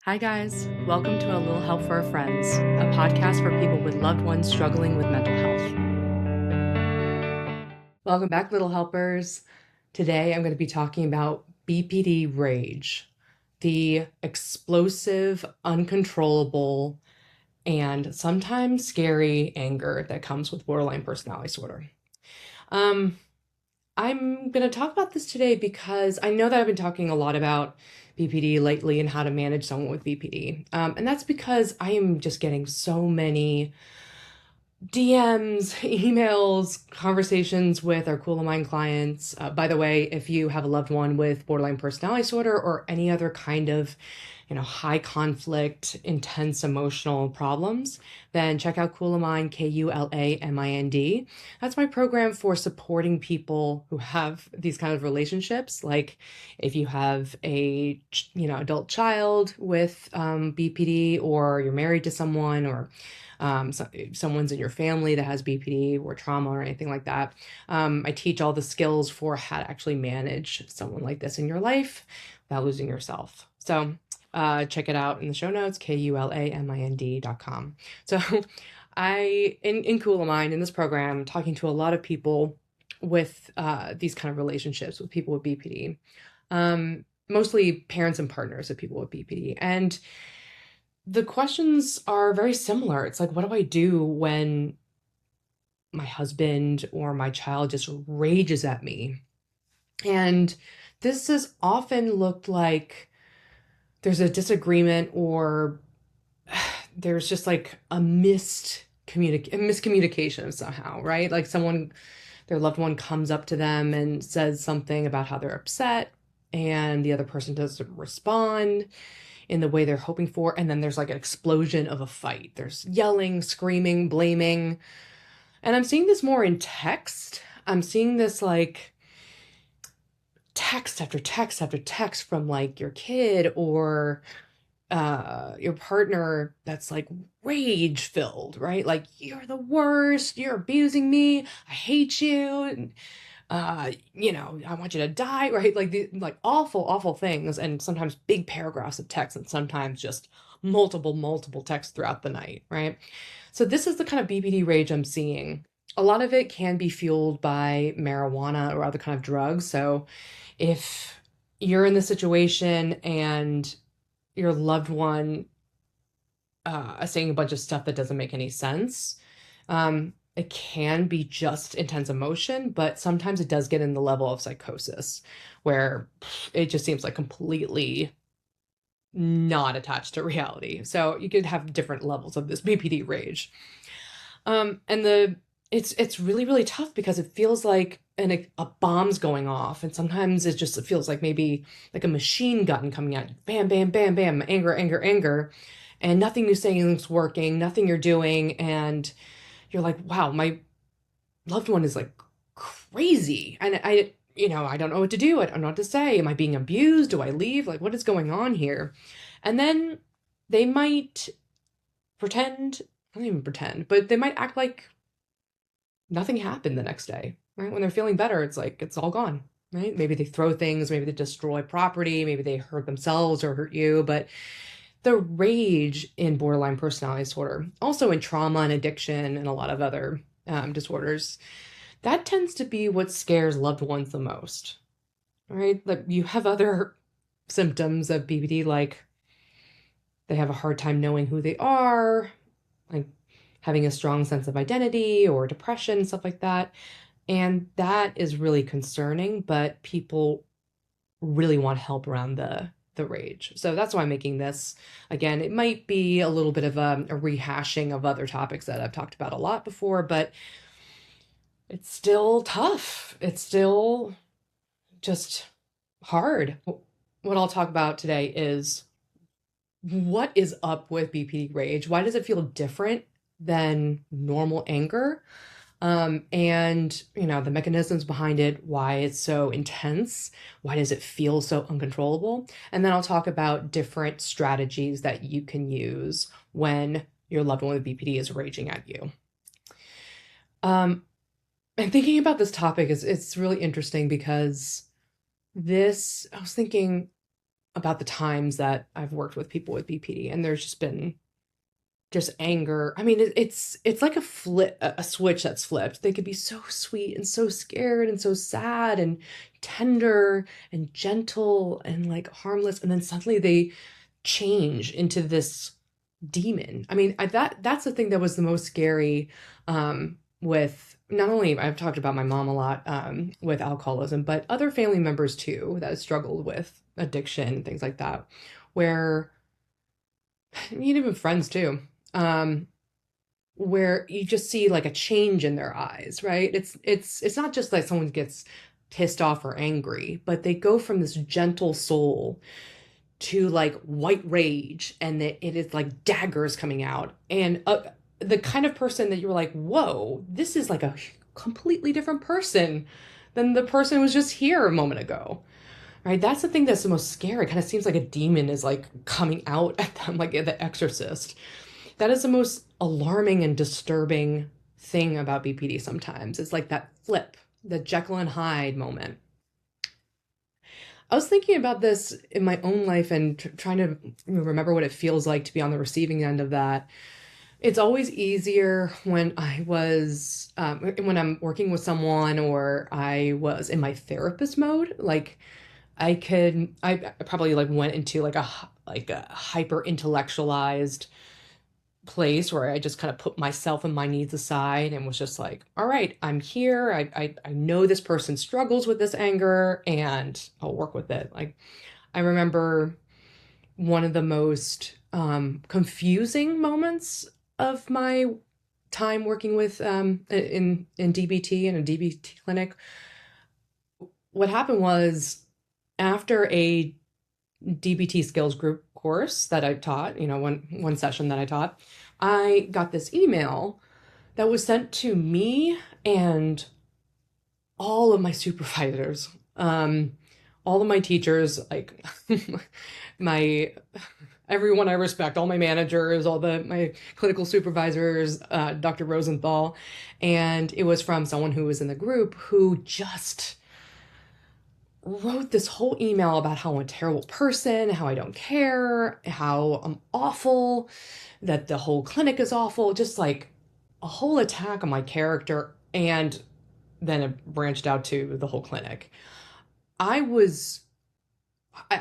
Hi, guys. Welcome to A Little Help for Our Friends, a podcast for people with loved ones struggling with mental health. Welcome back, little helpers. Today I'm going to be talking about BPD Rage, the explosive, uncontrollable, and sometimes scary anger that comes with borderline personality disorder. Um, I'm going to talk about this today because I know that I've been talking a lot about BPD lately and how to manage someone with BPD. And that's because I am just getting so many DMs, emails, conversations with our Cool of Mind clients. By the way, if you have a loved one with borderline personality disorder or any other kind of high conflict, intense emotional problems, then check out Cool of Mind, KULAMIND. That's my program for supporting people who have these kind of relationships. Like if you have a adult child with BPD, or you're married to someone, or someone's in your family that has BPD or trauma or anything like that. I teach all the skills for how to actually manage someone like this in your life without losing yourself. So check it out in the show notes, KULAMIND.com. So in Cool of Mind, in this program, talking to a lot of people with these kind of relationships with people with BPD, mostly parents and partners of people with BPD. And the questions are very similar. It's like, what do I do when my husband or my child just rages at me? And this has often looked like there's a disagreement, or there's just like a miscommunication somehow, right? Like their loved one comes up to them and says something about how they're upset, and the other person doesn't respond in the way they're hoping for. And then there's like an explosion of a fight. There's yelling, screaming, blaming. And I'm seeing this more in text. I'm seeing this like text after text after text from like your kid or your partner that's like rage filled, right? Like, you're the worst, you're abusing me, I hate you, and I want you to die, right? Like like awful things, and sometimes big paragraphs of text, and sometimes just multiple texts throughout the night, right? So this is the kind of BPD rage I'm seeing. A lot of it can be fueled by marijuana or other kind of drugs. So if you're in the situation and your loved one saying a bunch of stuff that doesn't make any sense, it can be just intense emotion, but sometimes it does get in the level of psychosis, where it just seems like completely not attached to reality. So you could have different levels of this BPD rage. And it's really tough because it feels like a bomb's going off, and sometimes it feels like maybe like a machine gun coming out, bam, bam, bam, bam, anger, and nothing you're saying is working, nothing you're doing, and you're like, wow, my loved one is like crazy, and I don't know what to do. I don't know what to say. Am I being abused? Do I leave? Like, what is going on here? And then they might pretend, I don't even pretend, but they might act like nothing happened the next day, right? When they're feeling better, it's like it's all gone, right? Maybe they throw things, maybe they destroy property, maybe they hurt themselves or hurt you, but the rage in borderline personality disorder, also in trauma and addiction and a lot of other disorders, that tends to be what scares loved ones the most, right? Like, you have other symptoms of BPD, like they have a hard time knowing who they are, like having a strong sense of identity or depression, stuff like that. And that is really concerning, but people really want help around the rage. So that's why I'm making this. Again, it might be a little bit of a rehashing of other topics that I've talked about a lot before, but it's still tough. It's still just hard. What I'll talk about today is, what is up with BPD rage? Why does it feel different than normal anger? And the mechanisms behind it, why it's so intense, why does it feel so uncontrollable? And then I'll talk about different strategies that you can use when your loved one with BPD is raging at you. And thinking about this topic is, it's really interesting because I was thinking, about the times that I've worked with people with BPD, and there's just been just anger. I mean, it's like a switch that's flipped. They could be so sweet and so scared and so sad and tender and gentle and like harmless, and then suddenly they change into this demon. I mean, that's the thing that was the most scary, with not only I've talked about my mom a lot, with alcoholism, but other family members too that struggled with addiction, things like that, where even friends too, um, where you just see like a change in their eyes, right? It's not just like someone gets pissed off or angry, but they go from this gentle soul to like white rage, and it is like daggers coming out, and the kind of person that you were like, whoa, this is like a completely different person than the person who was just here a moment ago, right? That's the thing that's the most scary. It kind of seems like a demon is like coming out at them, like The Exorcist. That is the most alarming and disturbing thing about BPD sometimes. It's like that flip, the Jekyll and Hyde moment. I was thinking about this in my own life and trying to remember what it feels like to be on the receiving end of that. It's always easier when when I'm working with someone or I was in my therapist mode. Like I probably like went into like a hyper intellectualized place where I just kind of put myself and my needs aside and was just like, all right, I'm here. I know this person struggles with this anger and I'll work with it. Like I remember one of the most confusing moments of my time working with in DBT, in a DBT clinic. What happened was, after a DBT skills group course that I taught, one session that I taught, I got this email that was sent to me and all of my supervisors, all of my teachers, like my everyone I respect, all my managers, my clinical supervisors, Dr. Rosenthal, and it was from someone who was in the group who just wrote this whole email about how I'm a terrible person, how I don't care, how I'm awful, that the whole clinic is awful, just like a whole attack on my character, and then it branched out to the whole clinic. I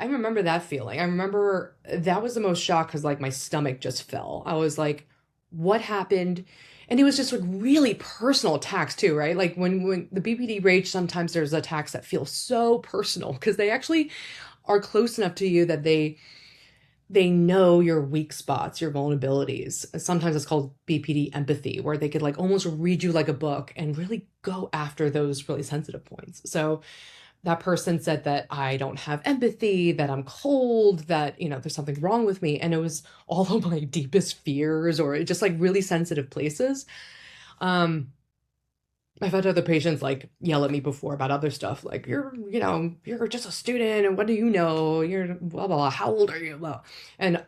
remember that feeling. I remember that was the most shock because like my stomach just fell. I was like, what happened? And it was just like really personal attacks too, right? Like when the BPD Rage, sometimes there's attacks that feel so personal because they actually are close enough to you that they know your weak spots, your vulnerabilities. Sometimes it's called BPD empathy, where they could like almost read you like a book and really go after those really sensitive points. So that person said that I don't have empathy, that I'm cold, that, there's something wrong with me. And it was all of my deepest fears or just like really sensitive places. I've had other patients like yell at me before about other stuff, like you're just a student, and what do you know? You're blah, blah, blah. How old are you? Blah. And,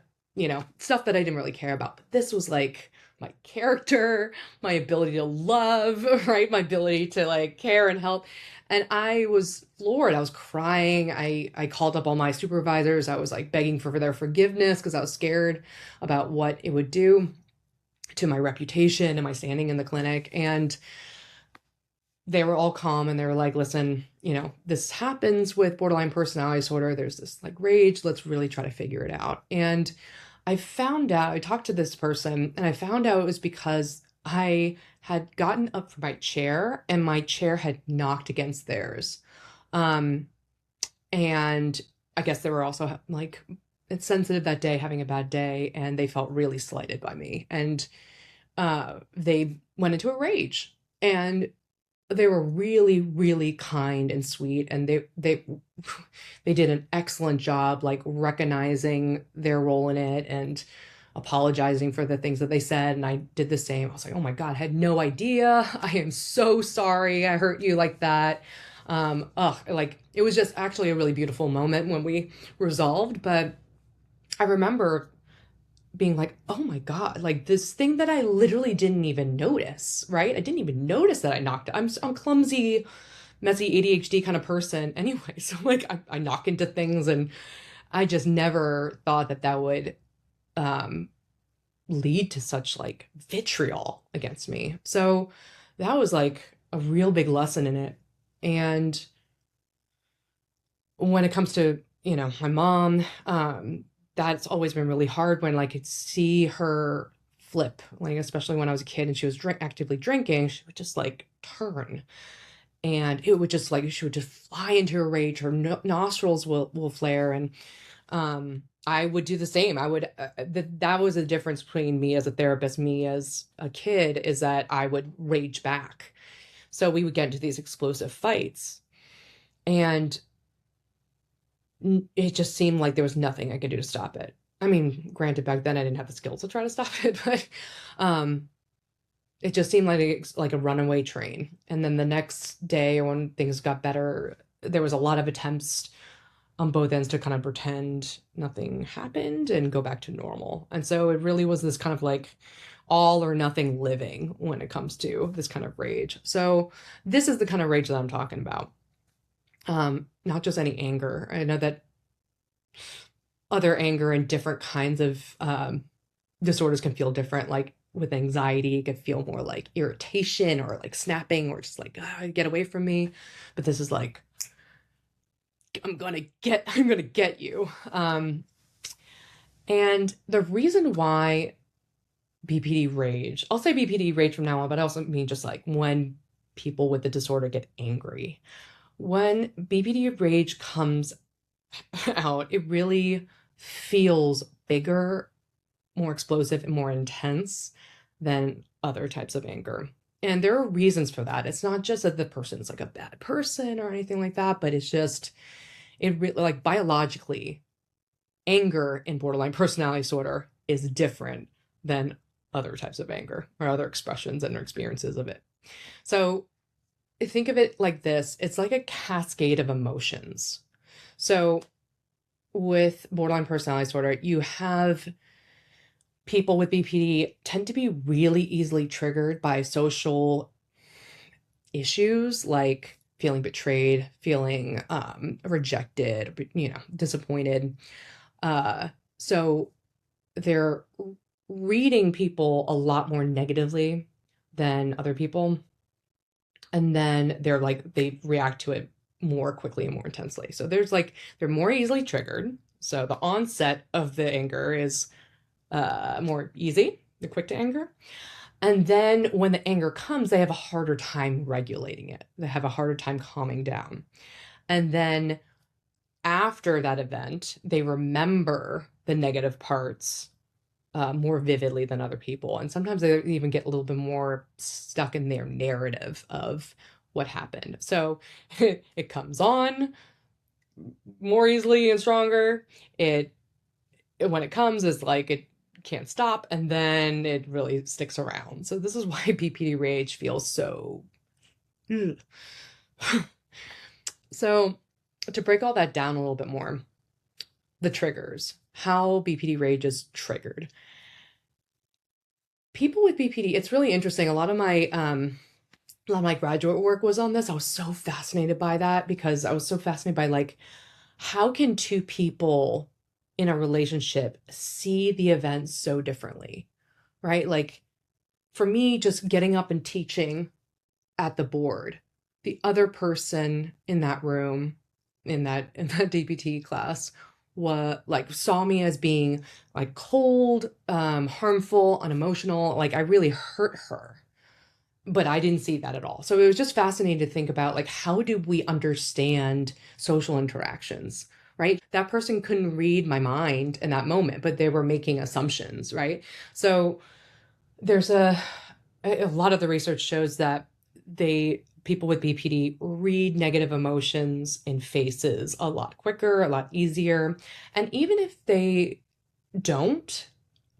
stuff that I didn't really care about. But this was like my character, my ability to love, right? My ability to like care and help. And I was floored. I was crying. I called up all my supervisors. I was like begging for their forgiveness because I was scared about what it would do to my reputation and my standing in the clinic. And they were all calm and they were like, listen, this happens with borderline personality disorder. There's this like rage. Let's really try to figure it out. And I found out, I talked to this person and I found out it was because I had gotten up from my chair and my chair had knocked against theirs. And I guess they were also like, it's sensitive that day, having a bad day, and they felt really slighted by me. And they went into a rage, and they were really, really kind and sweet, and they did an excellent job like recognizing their role in it and apologizing for the things that they said, and I did the same. I was like, oh my God, I had no idea. I am so sorry I hurt you like that. Like it was just actually a really beautiful moment when we resolved. But I remember being like, oh my God, like this thing that I literally didn't even notice, right? I didn't even notice that I knocked it. I'm clumsy, messy ADHD kind of person anyway. So like I knock into things, and I just never thought that that would um, lead to such like vitriol against me. So that was like a real big lesson in it. And when it comes to, my mom, that's always been really hard when I could see her flip, like especially when I was a kid and she was actively drinking, she would just like turn and it would just like she would just fly into a rage. Her nostrils will flare, and I would do the same. I would that was the difference between me as a therapist, me as a kid, is that I would rage back. So we would get into these explosive fights, and it just seemed like there was nothing I could do to stop it. I mean, granted, back then I didn't have the skills to try to stop it, but um, it just seemed like a runaway train. And then the next day, or when things got better, there was a lot of attempts on both ends to kind of pretend nothing happened and go back to normal. And so it really was this kind of like all or nothing living when it comes to this kind of rage. So this is the kind of rage that I'm talking about. Not just any anger. I know that other anger and different kinds of disorders can feel different. Like with anxiety, it could feel more like irritation or like snapping or just like, get away from me. But this is like, I'm gonna get you. And the reason why BPD rage, I'll say BPD rage from now on, but I also mean just like when people with the disorder get angry. When BPD rage comes out, it really feels bigger, more explosive, and more intense than other types of anger. And there are reasons for that. It's not just that the person's like a bad person or anything like that, but it's just, like biologically, anger in borderline personality disorder is different than other types of anger or other expressions and experiences of it. So think of it like this. It's like a cascade of emotions. So with borderline personality disorder, you have people with BPD tend to be really easily triggered by social issues like feeling betrayed, feeling rejected, disappointed. So they're reading people a lot more negatively than other people. And then they react to it more quickly and more intensely. So they're more easily triggered. So the onset of the anger is more easy, they're quick to anger. And then when the anger comes, they have a harder time regulating it. They have a harder time calming down. And then after that event, they remember the negative parts more vividly than other people. And sometimes they even get a little bit more stuck in their narrative of what happened. So it comes on more easily and stronger. When it comes, is like it can't stop, and then it really sticks around. So this is why BPD rage feels so. So to break all that down a little bit more, the triggers, how BPD rage is triggered. People with BPD, it's really interesting. A lot of my graduate work was on this. I was so fascinated by that because I was so fascinated by like, how can two people in a relationship see the events so differently, right? Like for me, just getting up and teaching at the board, the other person in that room, in that DPT class, saw me as being like cold, harmful, unemotional. Like I really hurt her, but I didn't see that at all. So it was just fascinating to think about like, how do we understand social interactions, right? That person couldn't read my mind in that moment, but they were making assumptions, right? So there's a lot of the research shows that people with BPD read negative emotions in faces a lot quicker, a lot easier. And don't,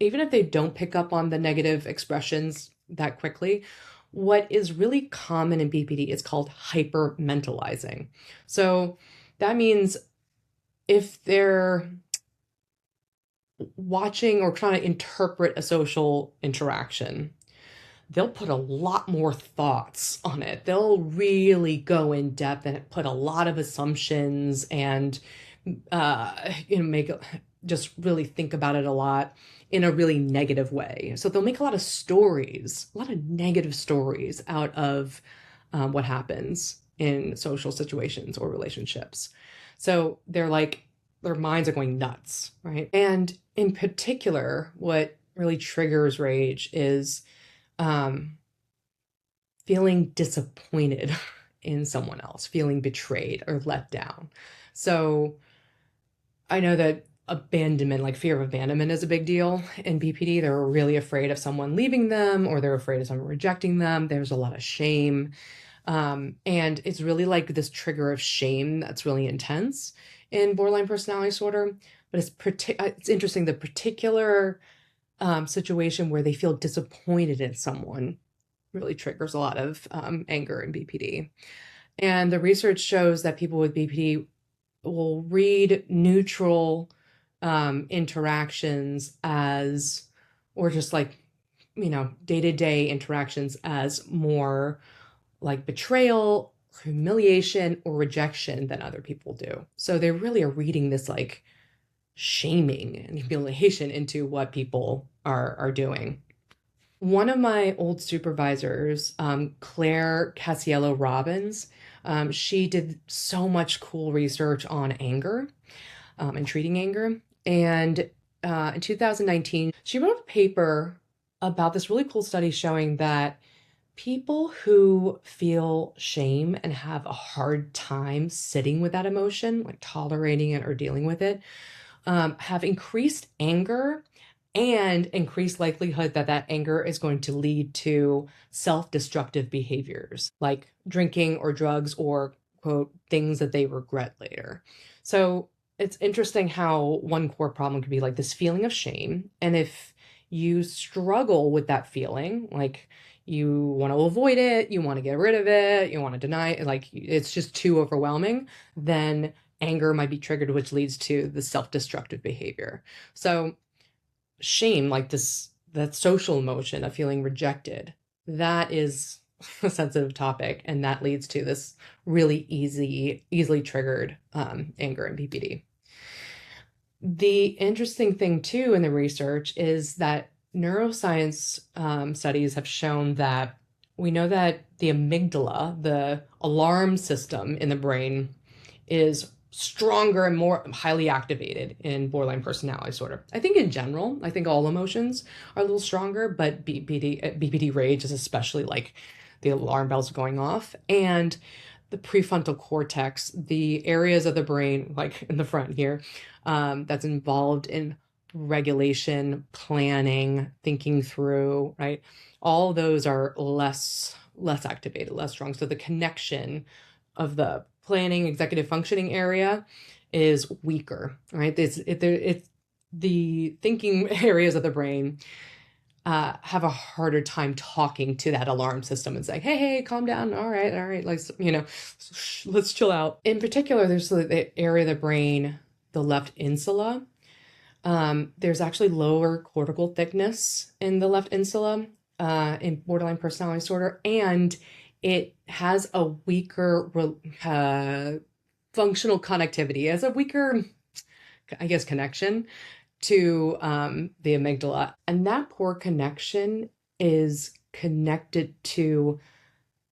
even if they don't pick up on the negative expressions that quickly, what is really common in BPD is called hypermentalizing. So that means if they're watching or trying to interpret a social interaction, they'll put a lot more thoughts on it. They'll really go in depth and put a lot of assumptions and make just really think about it a lot in a really negative way. So they'll make a lot of stories, a lot of negative stories out of what happens in social situations or relationships. So they're like, their minds are going nuts, right? And in particular, what really triggers rage is um, feeling disappointed in someone else, feeling betrayed or let down. So I know that abandonment, like fear of abandonment, is a big deal in BPD. They're really afraid of someone leaving them or they're afraid of someone rejecting them. There's a lot of shame. And it's really like this trigger of shame that's really intense in borderline personality disorder. But it's interesting, the particular situation where they feel disappointed in someone really triggers a lot of anger in BPD. And the research shows that people with BPD will read neutral interactions as, or just like, day-to-day interactions as more like betrayal, humiliation, or rejection than other people do. So they really are reading this like shaming and humiliation into what people are doing. One of my old supervisors, Claire Casiello Robbins, she did so much cool research on anger and treating anger. And in 2019, she wrote a paper about this really cool study showing that people who feel shame and have a hard time sitting with that emotion, like tolerating it or dealing with it, have increased anger and increased likelihood that that anger is going to lead to self-destructive behaviors like drinking or drugs or, quote, things that they regret later. So it's interesting how one core problem could be like this feeling of shame. And if you struggle with that feeling, like you want to avoid it, you want to get rid of it, you want to deny it, like it's just too overwhelming, then anger might be triggered, which leads to the self-destructive behavior. So shame, like this, that social emotion of feeling rejected, that is a sensitive topic, and that leads to this really easily triggered anger and BPD. The interesting thing too in the research is that neuroscience studies have shown that we know that the amygdala, the alarm system in the brain, is stronger and more highly activated in borderline personality disorder. I think in general, I think all emotions are a little stronger, but BPD rage is especially like the alarm bells going off. And the prefrontal cortex, the areas of the brain, like in the front here, that's involved in regulation, planning, thinking through, right? All those are less activated, less strong. So the connection of the planning, executive functioning area is weaker, right? It's the thinking areas of the brain have a harder time talking to that alarm system and saying, hey, calm down. All right. Like, let's chill out. In particular, there's the area of the brain, the left insula. There's actually lower cortical thickness in the left insula in borderline personality disorder, and it has a weaker functional connectivity, it has a weaker, I guess, connection to the amygdala. And that poor connection is connected to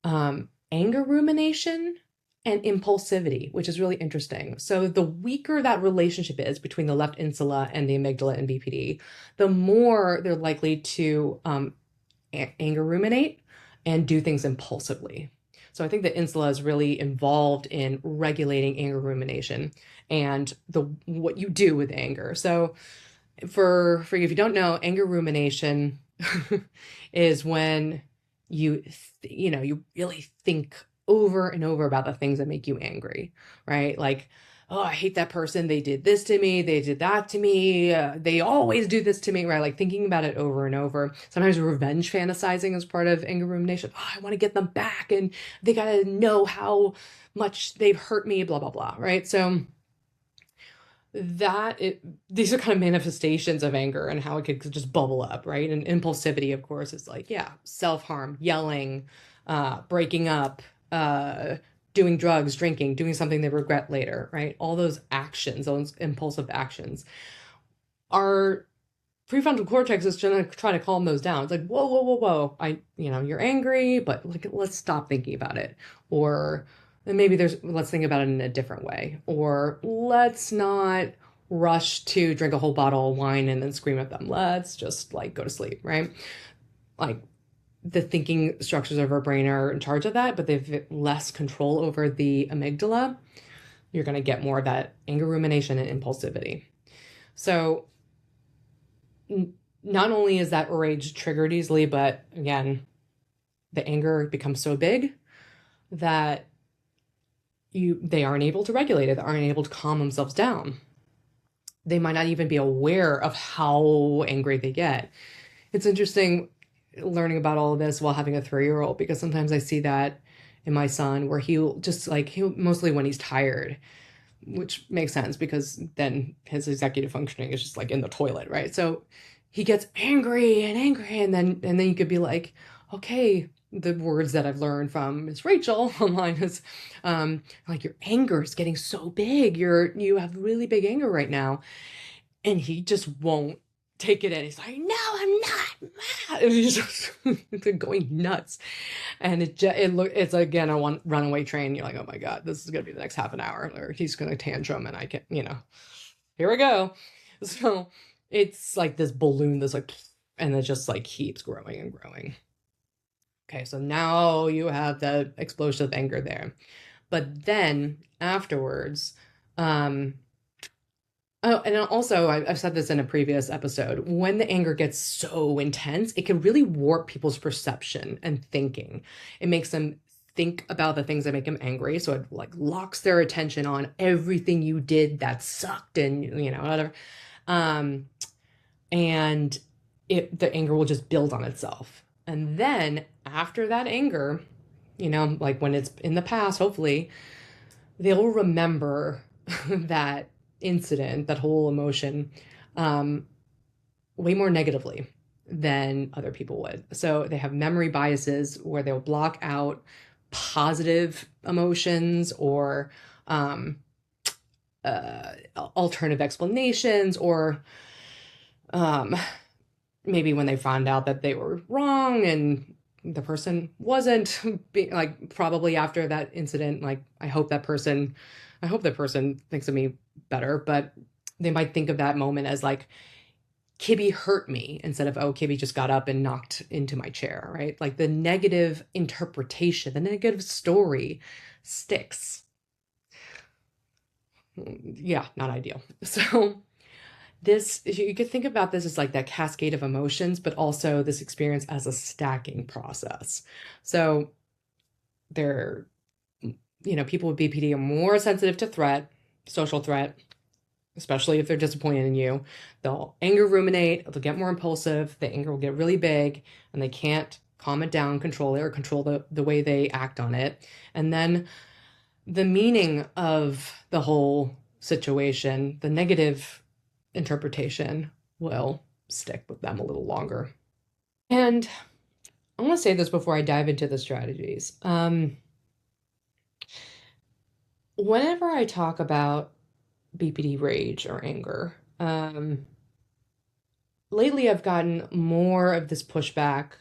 anger rumination and impulsivity, which is really interesting. So the weaker that relationship is between the left insula and the amygdala and BPD, the more they're likely to anger ruminate and do things impulsively. So I think the insula is really involved in regulating anger rumination and what you do with anger. So for if you don't know, anger rumination is when you really think over and over about the things that make you angry, right? Like, oh, I hate that person. They did this to me. They did that to me. They always do this to me, right? Like thinking about it over and over. Sometimes revenge fantasizing is part of anger rumination. Oh, I want to get them back and they got to know how much they've hurt me, blah, blah, blah, right? So these are kind of manifestations of anger and how it could just bubble up, right? And impulsivity, of course, is like, yeah, self-harm, yelling, breaking up, doing drugs, drinking, doing something they regret later, right? All those actions, those impulsive actions, our prefrontal cortex is going to try to calm those down. It's like, whoa, whoa, whoa, whoa. You're angry, but like, let's stop thinking about it. Or maybe let's think about it in a different way. Or let's not rush to drink a whole bottle of wine and then scream at them. Let's just like go to sleep, right? Like the thinking structures of our brain are in charge of that, but they've less control over the amygdala. You're going to get more of that anger, rumination, and impulsivity. So not only is that rage triggered easily, but again, the anger becomes so big that they aren't able to regulate it, they aren't able to calm themselves down. They might not even be aware of how angry they get. It's interesting learning about all of this while having a 3-year-old, because sometimes I see that in my son where he'll mostly when he's tired, which makes sense because then his executive functioning is just like in the toilet, right? So he gets angry and angry, and then you could be like, okay, the words that I've learned from Miss Rachel online is like, your anger is getting so big. You have really big anger right now. And he just won't take it in. He's like, no, I'm not mad. And he's just going nuts. And it's again a runaway train. You're like, oh my God, this is gonna be the next half an hour, or he's gonna tantrum, and I can, here we go. So it's like this balloon that's like, and it just like keeps growing and growing. Okay, so now you have the explosion of anger there. But then afterwards, oh, and also, I've said this in a previous episode, when the anger gets so intense, it can really warp people's perception and thinking. It makes them think about the things that make them angry. So it like locks their attention on everything you did that sucked and, whatever. And the anger will just build on itself. And then after that anger, like when it's in the past, hopefully, they'll remember that incident, that whole emotion, way more negatively than other people would. So they have memory biases where they'll block out positive emotions or alternative explanations, or maybe when they found out that they were wrong and the person wasn't, like probably after that incident, like I hope that person thinks of me better, but they might think of that moment as like, Kibby hurt me, instead of, oh, Kibby just got up and knocked into my chair, right? Like the negative interpretation, the negative story sticks. Yeah, not ideal. So you could think about this as like that cascade of emotions, but also this experience as a stacking process. So people with BPD are more sensitive to social threat, especially if they're disappointed in you. They'll anger ruminate, they'll get more impulsive, the anger will get really big, and they can't calm it down, control it, or control the way they act on it. And then the meaning of the whole situation, the negative interpretation, will stick with them a little longer. And I want to say this before I dive into the strategies. Whenever I talk about BPD rage or anger, lately I've gotten more of this pushback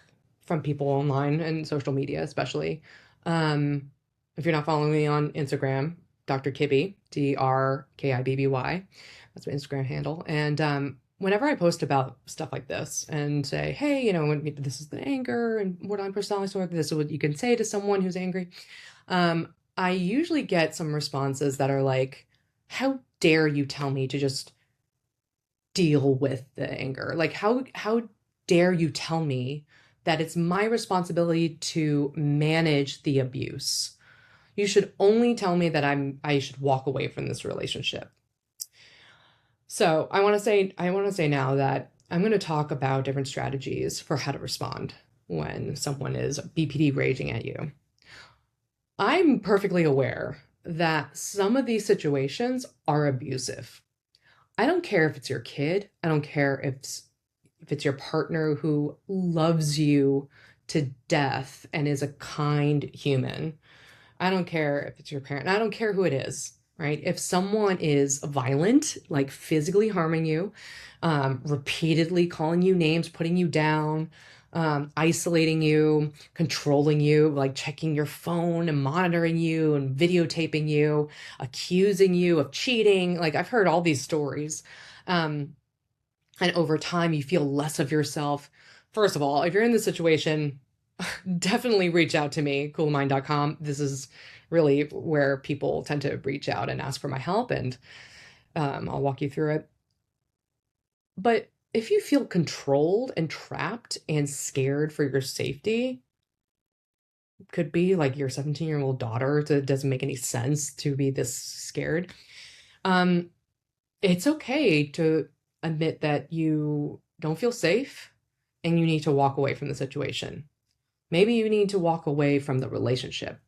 from people online and social media, especially. If you're not following me on Instagram, Dr. Kibby, DRKIBBY, that's my Instagram handle. And whenever I post about stuff like this and say, hey, this is the anger and what I'm personally sort of, this is what you can say to someone who's angry, I usually get some responses that are like, how dare you tell me to just deal with the anger? Like, how dare you tell me that it's my responsibility to manage the abuse? You should only tell me that I should walk away from this relationship. So I want to say now that I'm going to talk about different strategies for how to respond when someone is BPD raging at you. I'm perfectly aware that some of these situations are abusive. I don't care if it's your kid. I don't care if it's your partner who loves you to death and is a kind human. I don't care if it's your parent. I don't care who it is, right? If someone is violent, like physically harming you, repeatedly calling you names, putting you down, isolating you, controlling you, like checking your phone and monitoring you and videotaping you, accusing you of cheating. Like I've heard all these stories. Um, and over time, you feel less of yourself. First of all, if you're in this situation, definitely reach out to me, coolmind.com. This is really where people tend to reach out and ask for my help, and I'll walk you through it. But if you feel controlled and trapped and scared for your safety, could be like your 17-year-old daughter, so it doesn't make any sense to be this scared. Um, it's okay to admit that you don't feel safe and you need to walk away from the situation. Maybe you need to walk away from the relationship.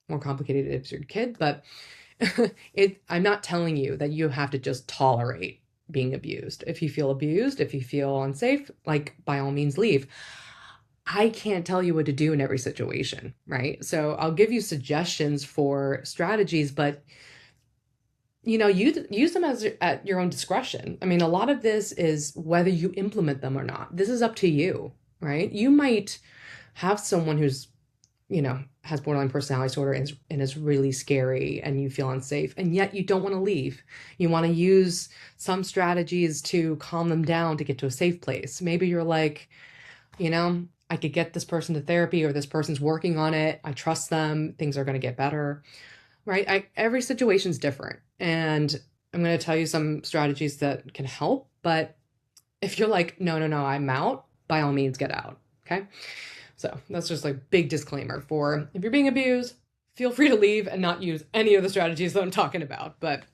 More complicated if it's your kid, but I'm not telling you that you have to just tolerate being abused. If you feel abused, if you feel unsafe, like by all means leave. I can't tell you what to do in every situation, right? So I'll give you suggestions for strategies, but use them at your own discretion. I mean, a lot of this is whether you implement them or not. This is up to you, right? You might have someone who's has borderline personality disorder and is really scary and you feel unsafe, and yet you don't want to leave. You want to use some strategies to calm them down to get to a safe place. Maybe you're like, I could get this person to therapy, or this person's working on it. I trust them. Things are going to get better, right? Every situation's different. And I'm going to tell you some strategies that can help. But if you're like, no, no, no, I'm out, by all means, get out. Okay. So that's just like big disclaimer for if you're being abused, feel free to leave and not use any of the strategies that I'm talking about. But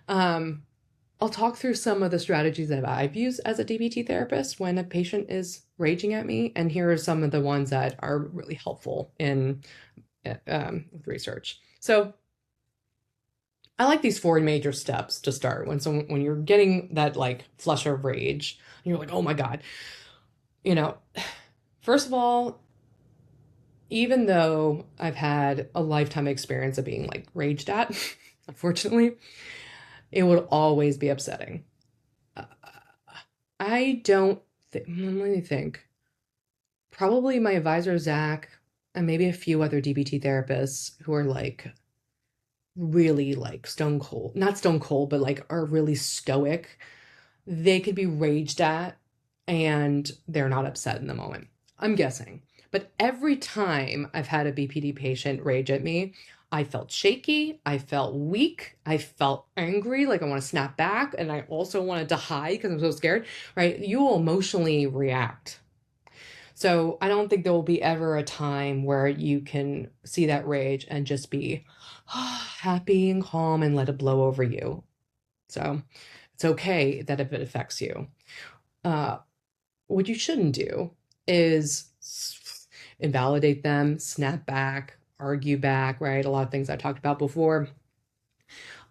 I'll talk through some of the strategies that I've used as a DBT therapist when a patient is raging at me. And here are some of the ones that are really helpful in with research. So I like these 4 major steps to start when you're getting that like flush of rage and you're like, oh my God, first of all, even though I've had a lifetime experience of being like raged at, unfortunately, it would always be upsetting. Uh, I don't let me think. Probably my advisor, Zach, and maybe a few other DBT therapists who are like really like stone cold, not stone cold, but like are really stoic. They could be raged at and they're not upset in the moment. I'm guessing. But every time I've had a BPD patient rage at me, I felt shaky, I felt weak, I felt angry, like I want to snap back, and I also wanted to hide because I'm so scared, right? You will emotionally react. So I don't think there will be ever a time where you can see that rage and just be happy and calm and let it blow over you. So it's okay that if it affects you. Uh, what you shouldn't do is invalidate them, snap back, argue back, right? A lot of things I talked about before.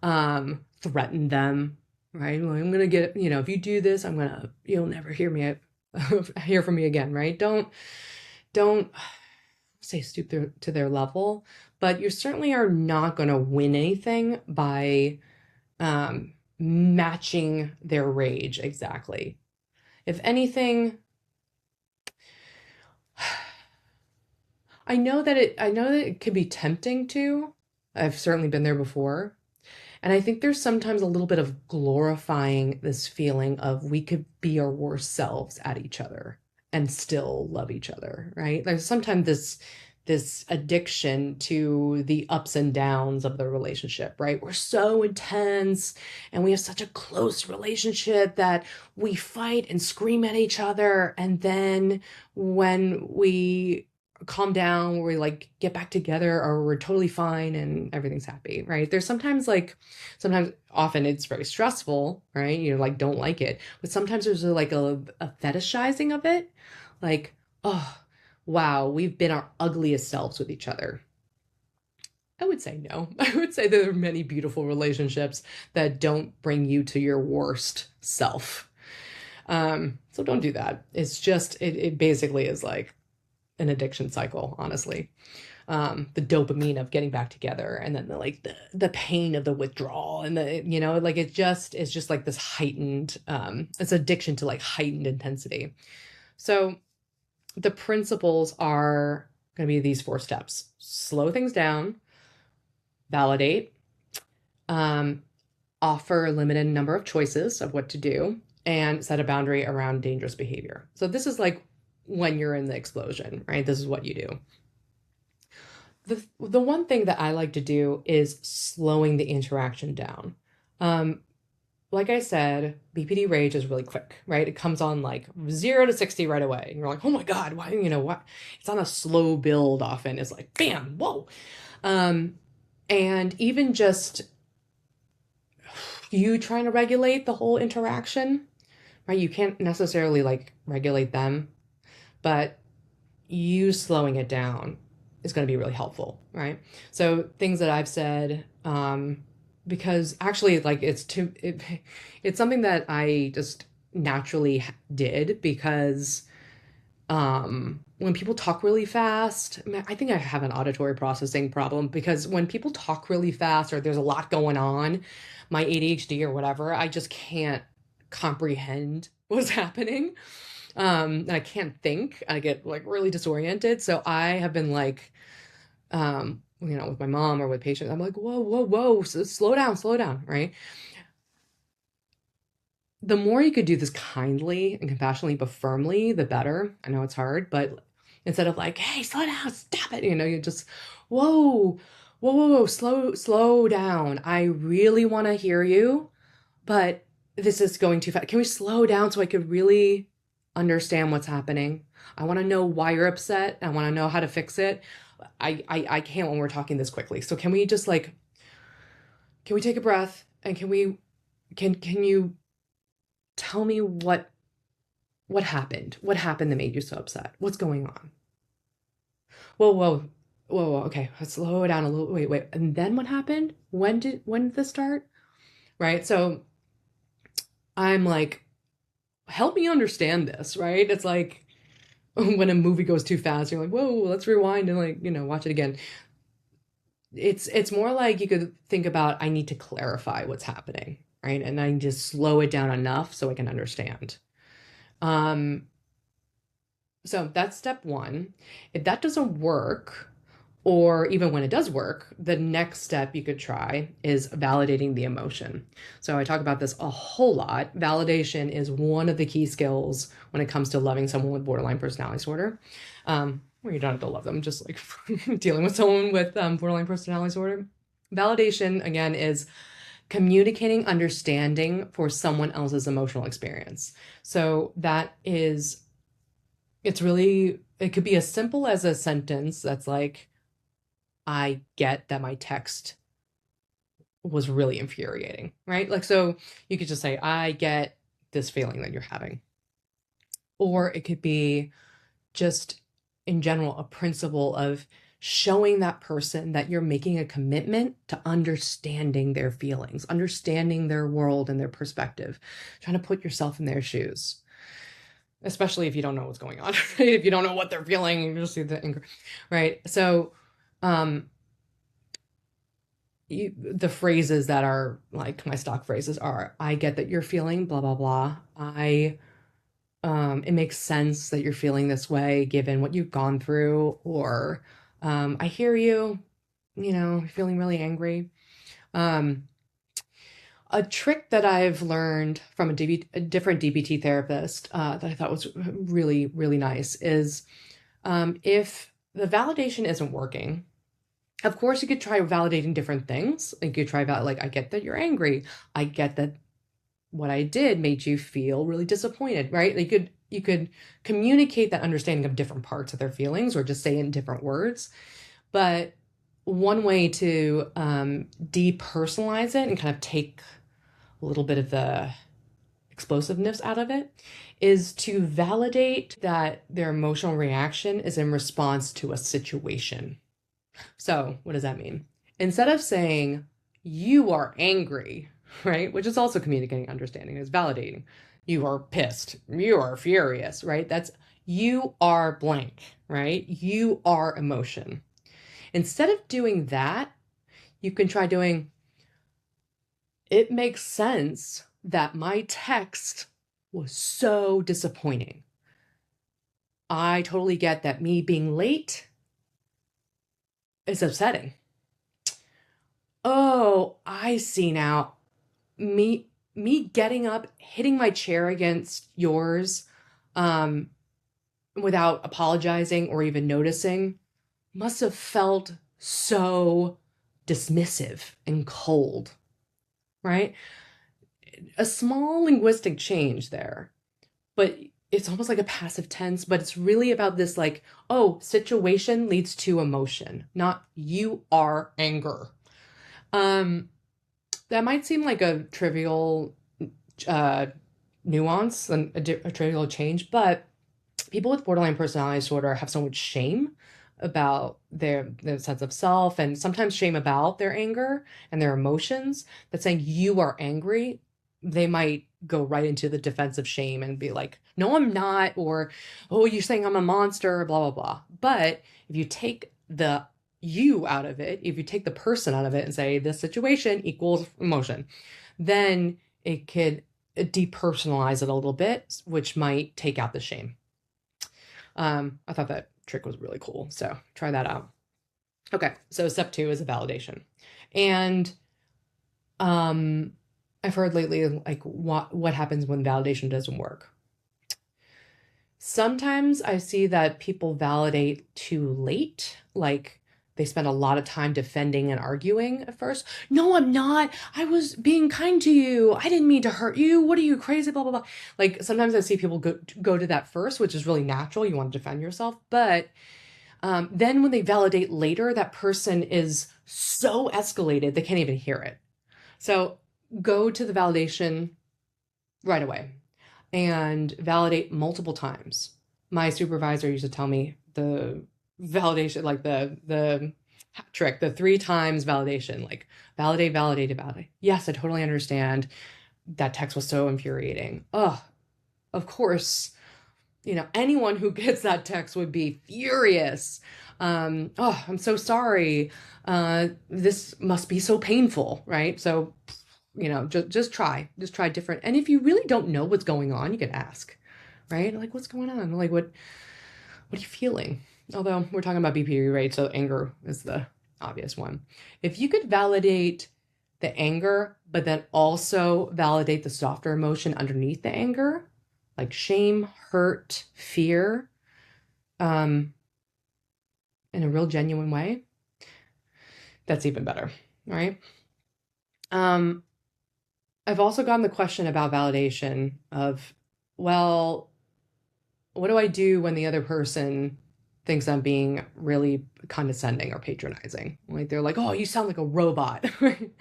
Threaten them, right? Well, I'm gonna get, if you do this, you'll never hear from me again, right? Don't say stoop to their level, but you certainly are not gonna win anything by matching their rage exactly. If anything, I know that it can be tempting to. I've certainly been there before. And I think there's sometimes a little bit of glorifying this feeling of we could be our worst selves at each other and still love each other, right? There's sometimes this addiction to the ups and downs of the relationship, right? We're so intense and we have such a close relationship that we fight and scream at each other. And then when we calm down, we like get back together or we're totally fine and everything's happy, right? There's sometimes often it's very stressful, right? You like don't like it, but sometimes there's like a fetishizing of it, like, oh wow, we've been our ugliest selves with each other. I would say no. I would say there are many beautiful relationships that don't bring you to your worst self. So don't do that. It's just, it basically is like an addiction cycle, honestly. the dopamine of getting back together, and then the pain of the withdrawal, and like it's just like this heightened, it's addiction to like heightened intensity. So the principles are going to be these 4 steps: slow things down, validate, um, offer a limited number of choices of what to do, and set a boundary around dangerous behavior. So this is like when you're in the explosion, right? This is what you do. The one thing that I like to do is slowing the interaction down. Like I said, BPD Rage is really quick, right? It comes on like 0 to 60 right away. And you're like, oh my God, why, what? It's on a slow build often. It's like, bam, whoa. And even just you trying to regulate the whole interaction, right? You can't necessarily like regulate them, but you slowing it down is going to be really helpful, right? So things that I've said, because actually like it's something that I just naturally did because when people talk really fast, I think I have an auditory processing problem, because when people talk really fast or there's a lot going on, my ADHD or whatever, I just can't comprehend what's happening. And I can't think. I get like really disoriented. So I have been like, with my mom or with patients, I'm like, whoa, whoa, whoa, so slow down, right? The more you could do this kindly and compassionately but firmly, the better. I know it's hard, but instead of like, hey, slow down, stop it, you just, whoa, whoa, whoa, whoa, slow down. I really want to hear you, but this is going too fast. Can we slow down so I could really understand what's happening? I want to know why you're upset. I want to know how to fix it. I can't when we're talking this quickly. So can we just like, can we take a breath, and can you tell me what happened? What happened that made you so upset? What's going on? Whoa, whoa, whoa, whoa. Okay, let's slow it down a little. Wait. And then what happened? When did this start? Right? So I'm like, help me understand this, right? It's like when a movie goes too fast, you're like, whoa, let's rewind and like, watch it again. It's more like you could think about, I need to clarify what's happening, right? And I just slow it down enough so I can understand. Um, so that's step 1. If that doesn't work, or even when it does work, the next step you could try is validating the emotion. So I talk about this a whole lot. Validation is one of the key skills when it comes to loving someone with borderline personality disorder. Where you don't have to love them, just like dealing with someone with borderline personality disorder. Validation, again, is communicating understanding for someone else's emotional experience. So it could be as simple as a sentence that's like, I get that my text was really infuriating, right? Like, so you could just say, I get this feeling that you're having. Or it could be just in general, a principle of showing that person that you're making a commitment to understanding their feelings, understanding their world and their perspective, trying to put yourself in their shoes, especially if you don't know what's going on, right? If you don't know what they're feeling, you just see the anger, right? So, the phrases that are like my stock phrases are, I get that you're feeling blah, blah, blah. It makes sense that you're feeling this way given what you've gone through, or I hear you, you're feeling really angry. A trick that I've learned from a different DBT therapist that I thought was really, really nice is if the validation isn't working, of course, you could try validating different things. Like you try about like, I get that you're angry. I get that what I did made you feel really disappointed, right? You could communicate that understanding of different parts of their feelings, or just say it in different words. But one way to depersonalize it and kind of take a little bit of the explosiveness out of it is to validate that their emotional reaction is in response to a situation. So what does that mean? Instead of saying, you are angry, right? Which is also communicating understanding, is validating. You are pissed. You are furious, right? That's, you are blank, right? You are emotion. Instead of doing that, you can try doing, it makes sense that my text was so disappointing. I totally get that me being late is upsetting. Oh, I see now. Me getting up, hitting my chair against yours, um, without apologizing or even noticing must have felt so dismissive and cold, right? A small linguistic change there, but it's almost like a passive tense, but it's really about this like, oh, situation leads to emotion, not you are anger. Um, that might seem like a trivial uh, nuance and a trivial change, but people with borderline personality disorder have so much shame about their sense of self and sometimes shame about their anger and their emotions that saying you are angry, they might go right into the defensive shame and be like, no, I'm not, or oh, you're saying I'm a monster, blah, blah, blah. But if you take the you out of it, if you take the person out of it and say this situation equals emotion, then it could depersonalize it a little bit, which might take out the shame. I thought that trick was really cool. So try that out. Okay. So step 2 is a validation. And I've heard lately, like what happens when validation doesn't work. Sometimes I see that people validate too late, like they spend a lot of time defending and arguing at first. No, I'm not. I was being kind to you. I didn't mean to hurt you. What are you, crazy? Blah, blah, blah. Like sometimes I see people go to that first, which is really natural. You want to defend yourself. But then when they validate later, that person is so escalated, they can't even hear it. So go to the validation right away and validate multiple times. My supervisor used to tell me the validation, like the trick, the 3 times validation, like validate, validate, validate. Yes, I totally understand. That text was so infuriating. Oh, of course, anyone who gets that text would be furious. Oh, I'm so sorry. This must be so painful, right? So, just try different. And if you really don't know what's going on, you can ask, right? Like, what's going on? Like, what are you feeling? Although we're talking about BPD Rage, so anger is the obvious one. If you could validate the anger, but then also validate the softer emotion underneath the anger, like shame, hurt, fear, in a real genuine way, that's even better, right? I've also gotten the question about validation of, well, what do I do when the other person thinks I'm being really condescending or patronizing? Like they're like, oh, you sound like a robot, right?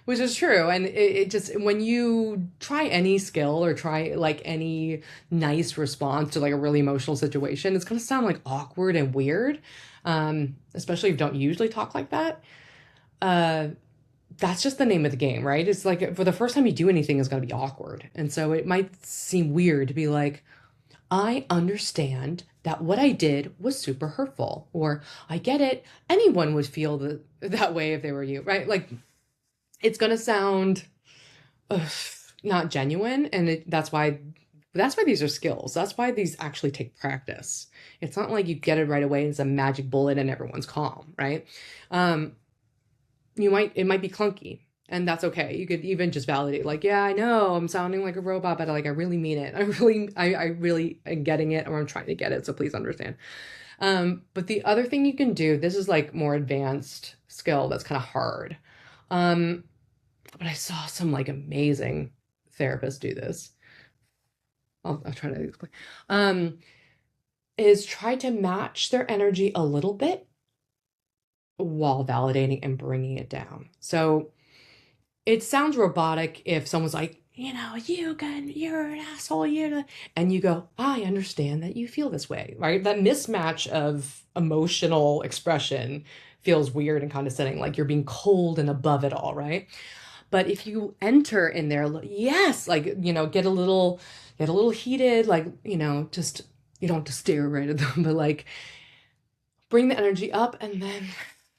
Which is true. And it just, when you try any skill or try like any nice response to like a really emotional situation, it's going to sound like awkward and weird, especially if you don't usually talk like that. That's just the name of the game, right? It's like for the first time you do anything, it's going to be awkward. And so it might seem weird to be like, I understand that what I did was super hurtful, or I get it. Anyone would feel that way if they were you, right? Like it's going to sound not genuine. And that's why these are skills. That's why these actually take practice. It's not like you get it right away and it's a magic bullet and everyone's calm, right? It might be clunky, and that's okay. You could even just validate, like, yeah, I know I'm sounding like a robot, but like I really mean it. I really am getting it, or I'm trying to get it. So please understand. But the other thing you can do, this is like more advanced skill that's kind of hard. But I saw some like amazing therapists do this. I'll try to explain. Is try to match their energy a little bit while validating and bringing it down. So it sounds robotic if someone's like, you're an asshole, and you go, I understand that you feel this way, right? That mismatch of emotional expression feels weird and condescending, like you're being cold and above it all, right? But if you enter in there, yes, like, get a little heated, like, just, you don't have to stare right at them, but like, bring the energy up and then,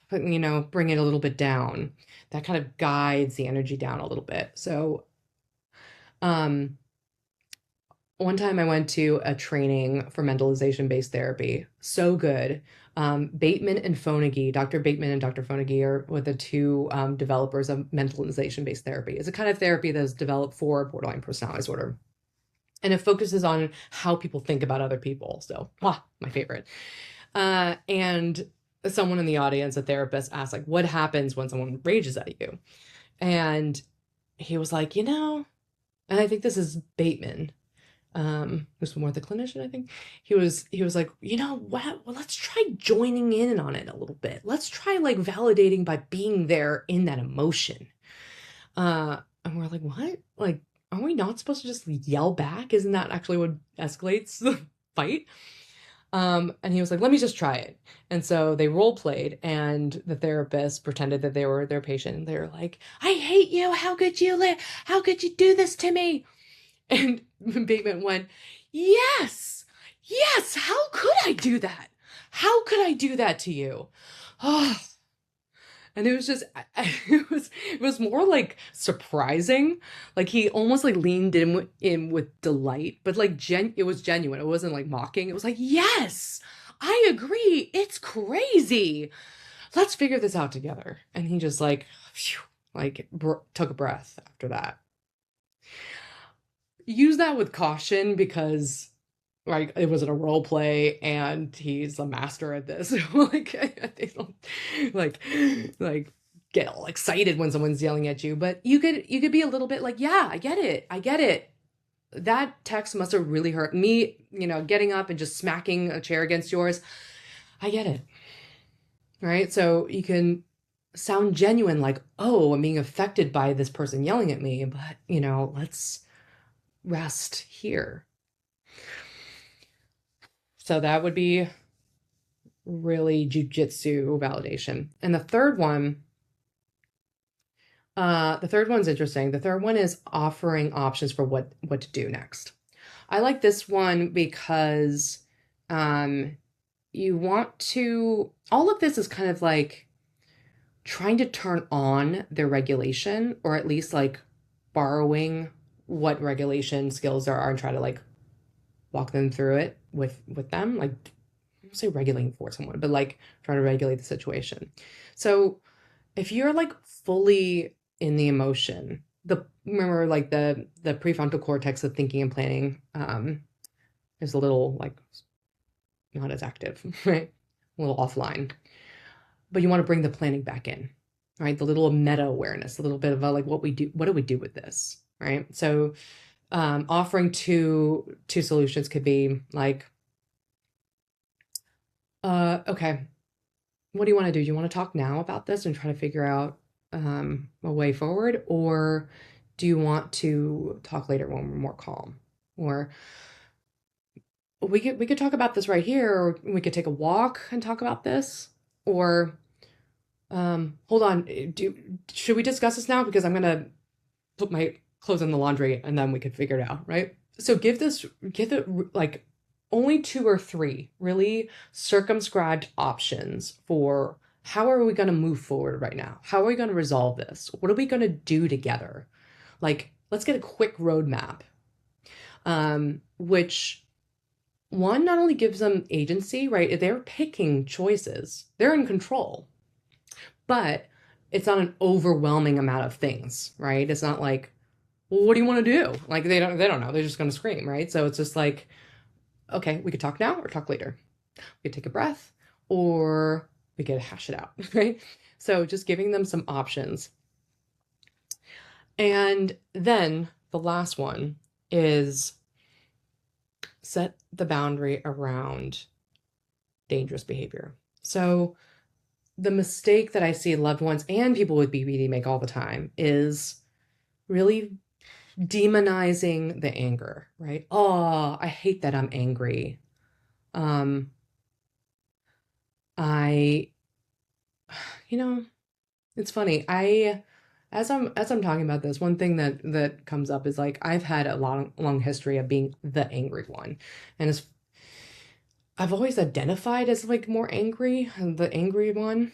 bring it a little bit down. That kind of guides the energy down a little bit. So, um, one time I went to a training for mentalization-based therapy. So good. Bateman and Fonagy, Dr. Bateman and Dr. Fonagy are with the two developers of mentalization-based therapy. It's a kind of therapy that's developed for borderline personality disorder. And it focuses on how people think about other people. So, my favorite. And someone in the audience, a therapist, asked, like, what happens when someone rages at you? And he was like, and I think this is Bateman, who's more the clinician, I think. He was like, what? Well, let's try joining in on it a little bit. Let's try like validating by being there in that emotion. And we're like, what? Like, are we not supposed to just yell back? Isn't that actually what escalates the fight? And he was like, let me just try it. And so they role played, and the therapist pretended that they were their patient. And they were like, I hate you. How could you do this to me? And Bateman went, yes, how could I do that? How could I do that to you? Oh, and it was just, it was more like surprising. Like he almost like leaned in with delight, but like it was genuine. It wasn't like mocking. It was like, yes, I agree. It's crazy. Let's figure this out together. And he just like, phew, like took a breath after that. Use that with caution because like it wasn't a role play and he's a master at this. Like they don't like get all excited when someone's yelling at you, but you could be a little bit like, yeah, I get it. That text must have really hurt me, getting up and just smacking a chair against yours. I get it. Right? So you can sound genuine, like, oh, I'm being affected by this person yelling at me, but let's rest here. So that would be really jujitsu validation. And the third one's interesting. The third one is offering options for what to do next. I like this one because you want to, all of this is kind of like trying to turn on their regulation, or at least like borrowing what regulation skills there are and try to like walk them through it with them, like I don't say regulating for someone, but like trying to regulate the situation. So if you're like fully in the emotion, remember like the prefrontal cortex of thinking and planning is a little like not as active, right? A little offline. But you want to bring the planning back in, right? The little meta awareness, a little bit of a, like what do we do with this, right? So offering two solutions could be like, okay, what do you want to do? Do you want to talk now about this and try to figure out a way forward? Or do you want to talk later when we're more calm? Or we could talk about this right here, or we could take a walk and talk about this. Or hold on, should we discuss this now? Because I'm gonna put my clothes in the laundry and then we could figure it out, right? So give it like only 2 or 3 really circumscribed options for how are we going to move forward right now? How are we going to resolve this? What are we going to do together? Like, let's get a quick roadmap, which one not only gives them agency, right? They're picking choices. They're in control, but it's not an overwhelming amount of things, right? It's not like, well, what do you want to do? Like they don't know. They're just going to scream, right? So it's just like, okay, we could talk now or talk later. We could take a breath or we could hash it out, right? So just giving them some options. And then the last one is set the boundary around dangerous behavior. So the mistake that I see loved ones and people with BPD make all the time is really demonizing the anger, right? Oh, I hate that I'm angry. It's funny. As I'm talking about this, one thing that comes up is like I've had a long history of being the angry one, and I've always identified as like more angry, the angry one.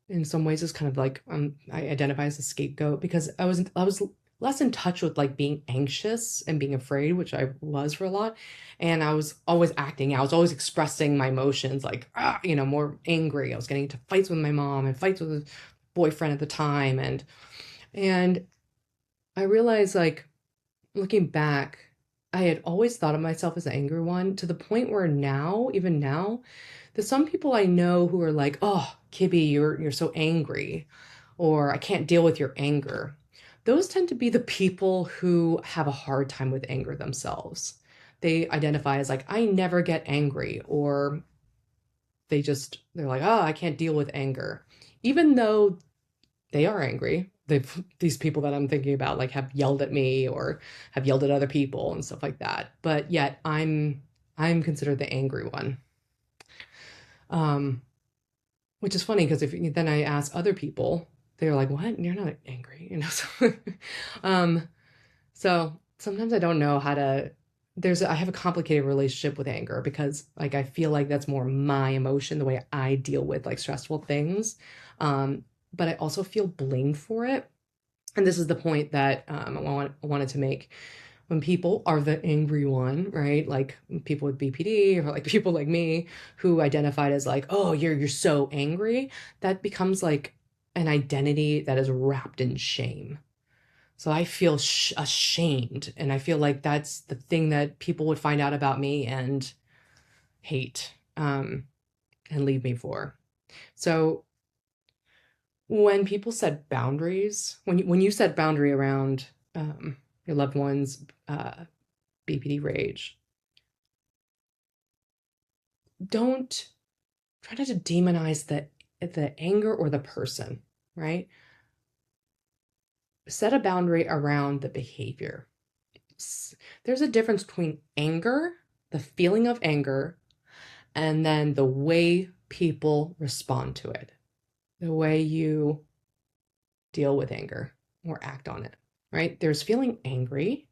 In some ways it's kind of like I identify as a scapegoat because I was less in touch with like being anxious and being afraid, which I was for a lot. And I was always acting out. I was always expressing my emotions like more angry. I was getting into fights with my mom and fights with a boyfriend at the time and I realized like looking back, I had always thought of myself as the angry one to the point where now, even now, there's some people I know who are like, "Oh, Kibby, you're so angry," or "I can't deal with your anger." Those tend to be the people who have a hard time with anger themselves. They identify as like, "I never get angry," or they're like, "Oh, I can't deal with anger." Even though they are angry. These people that I'm thinking about like have yelled at me or have yelled at other people and stuff like that. But yet I'm considered the angry one. Um, which is funny because if then I ask other people, they're like, "What? You're not angry," So, um, so sometimes I don't know how to. I have a complicated relationship with anger because like I feel like that's more my emotion, the way I deal with like stressful things. Um, but I also feel blamed for it. And this is the point that wanted to make. When people are the angry one, right? Like people with BPD or like people like me who identified as like, oh, you're so angry, that becomes like an identity that is wrapped in shame. So I feel ashamed, and I feel like that's the thing that people would find out about me and hate and leave me for. So when people set boundaries, when you set boundary around your loved ones, BPD rage, don't try not to demonize the anger or the person, right? Set a boundary around the behavior. There's a difference between anger, the feeling of anger, and then the way people respond to it, the way you deal with anger or act on it, right? There's feeling angry,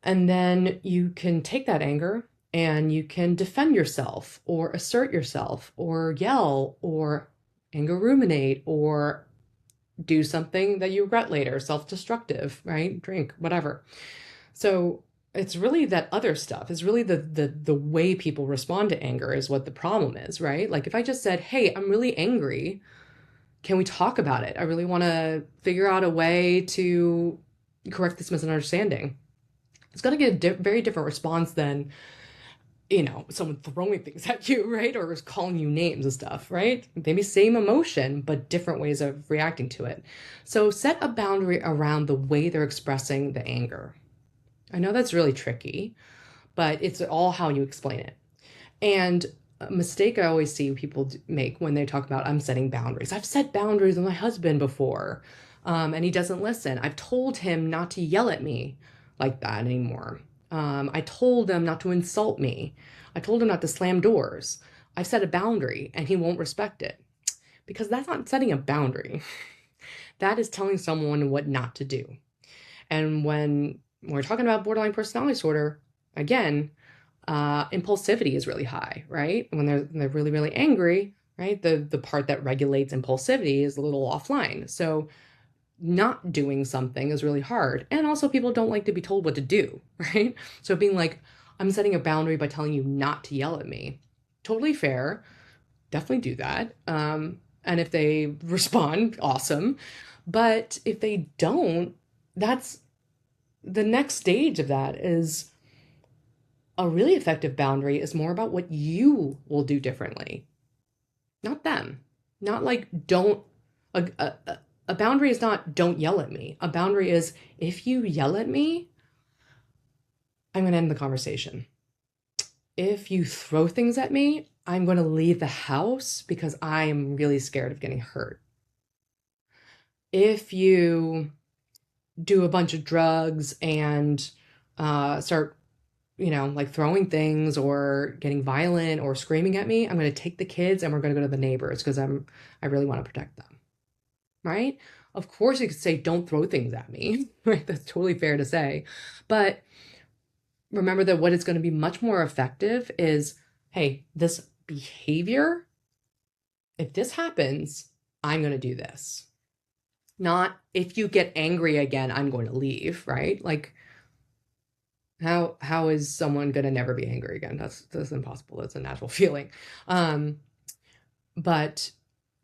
and then you can take that anger and you can defend yourself or assert yourself or yell or anger ruminate or do something that you regret later, self-destructive, right? Drink, whatever. So it's really that other stuff. It's really the way people respond to anger is what the problem is, right? Like if I just said, "Hey, I'm really angry. Can we talk about it? I really want to figure out a way to correct this misunderstanding." It's going to get a very different response than someone throwing things at you, right? Or calling you names and stuff, right? Maybe same emotion, but different ways of reacting to it. So set a boundary around the way they're expressing the anger. I know that's really tricky, but it's all how you explain it. And a mistake I always see people make when they talk about I'm setting boundaries. I've set boundaries with my husband before, and he doesn't listen. I've told him not to yell at me like that anymore. I told him not to insult me. I told him not to slam doors. I've set a boundary and he won't respect it because that's not setting a boundary. That is telling someone what not to do. And when we're talking about borderline personality disorder, again, impulsivity is really high, right? When they're really, really angry, right? The part that regulates impulsivity is a little offline. So not doing something is really hard. And also people don't like to be told what to do, right? So being like, I'm setting a boundary by telling you not to yell at me. Totally fair. Definitely do that. And if they respond, awesome. But if they don't, that's the next stage of that is a really effective boundary is more about what you will do differently, not them. Not like don't a boundary is not don't yell at me. A boundary is if you yell at me, I'm going to end the conversation. If you throw things at me, I'm going to leave the house because I'm really scared of getting hurt. If you do a bunch of drugs and start like throwing things or getting violent or screaming at me, I'm going to take the kids and we're going to go to the neighbors because I really want to protect them. Right? Of course you could say don't throw things at me, right? That's totally fair to say. But remember that what is going to be much more effective is, hey, this behavior, if this happens, I'm going to do this. Not if you get angry again, I'm going to leave, right? Like how is someone going to never be angry again? That's impossible. That's a natural feeling. But